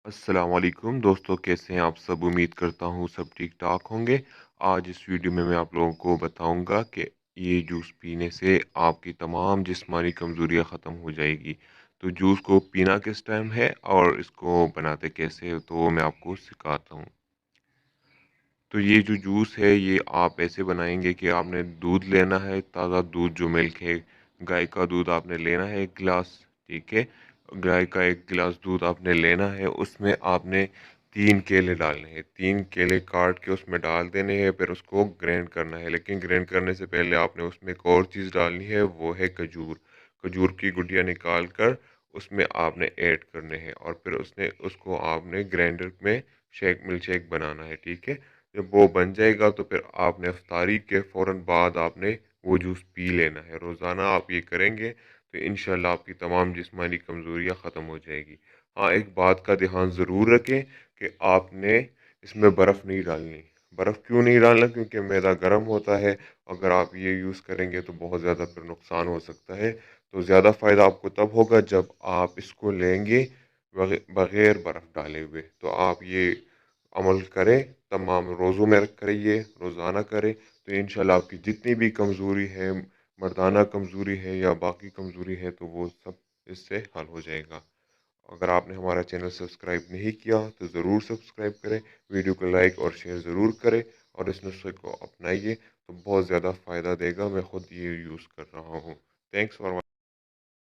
السلام علیکم دوستوں، کیسے ہیں آپ سب؟ امید کرتا ہوں سب ٹھیک ٹھاک ہوں گے۔ آج اس ویڈیو میں آپ لوگوں کو بتاؤں گا کہ یہ جوس پینے سے آپ کی تمام جسمانی کمزوریاں ختم ہو جائے گی۔ تو جوس کو پینا کس ٹائم ہے اور اس کو بناتے کیسے ہے تو میں آپ کو سکھاتا ہوں۔ تو یہ جو جوس ہے یہ آپ ایسے بنائیں گے کہ آپ نے دودھ لینا ہے، تازہ دودھ جو ملک ہے، گائے کا دودھ آپ نے لینا ہے 1 گلاس، ٹھیک ہے۔ گائے کا 1 گلاس دودھ آپ نے لینا ہے، اس میں آپ نے 3 کیلے ڈالنے ہیں، 3 کیلے کاٹ کے اس میں ڈال دینے ہیں، پھر اس کو گرینڈ کرنا ہے۔ لیکن گرینڈ کرنے سے پہلے آپ نے اس میں ایک اور چیز ڈالنی ہے، وہ ہے کھجور۔ کھجور کی گٹیاں نکال کر اس میں آپ نے ایڈ کرنے ہیں، اور پھر اس کو آپ نے گرینڈر میں مل شیک بنانا ہے، ٹھیک ہے۔ جب وہ بن جائے گا تو پھر آپ نے افطاری کے فوراً بعد آپ نے وہ جوس پی لینا ہے۔ روزانہ آپ یہ کریں گے تو انشاءاللہ آپ کی تمام جسمانی کمزوریاں ختم ہو جائے گی۔ ہاں، ایک بات کا دھیان ضرور رکھیں کہ آپ نے اس میں برف نہیں ڈالنی۔ برف کیوں نہیں ڈالنا؟ کیونکہ میدا گرم ہوتا ہے، اگر آپ یہ یوز کریں گے تو بہت زیادہ پھر نقصان ہو سکتا ہے۔ تو زیادہ فائدہ آپ کو تب ہوگا جب آپ اس کو لیں گے بغیر برف ڈالے ہوئے۔ تو آپ یہ عمل کریں، تمام روزوں میں کریے، روزانہ کریں، تو انشاءاللہ آپ کی جتنی بھی کمزوری ہے، مردانہ کمزوری ہے یا باقی کمزوری ہے، تو وہ سب اس سے حل ہو جائے گا۔ اگر آپ نے ہمارا چینل سبسکرائب نہیں کیا تو ضرور سبسکرائب کریں، ویڈیو کو لائک اور شیئر ضرور کریں، اور اس نسخے کو اپنائیے تو بہت زیادہ فائدہ دے گا۔ میں خود یہ یوز کر رہا ہوں۔ Thanks for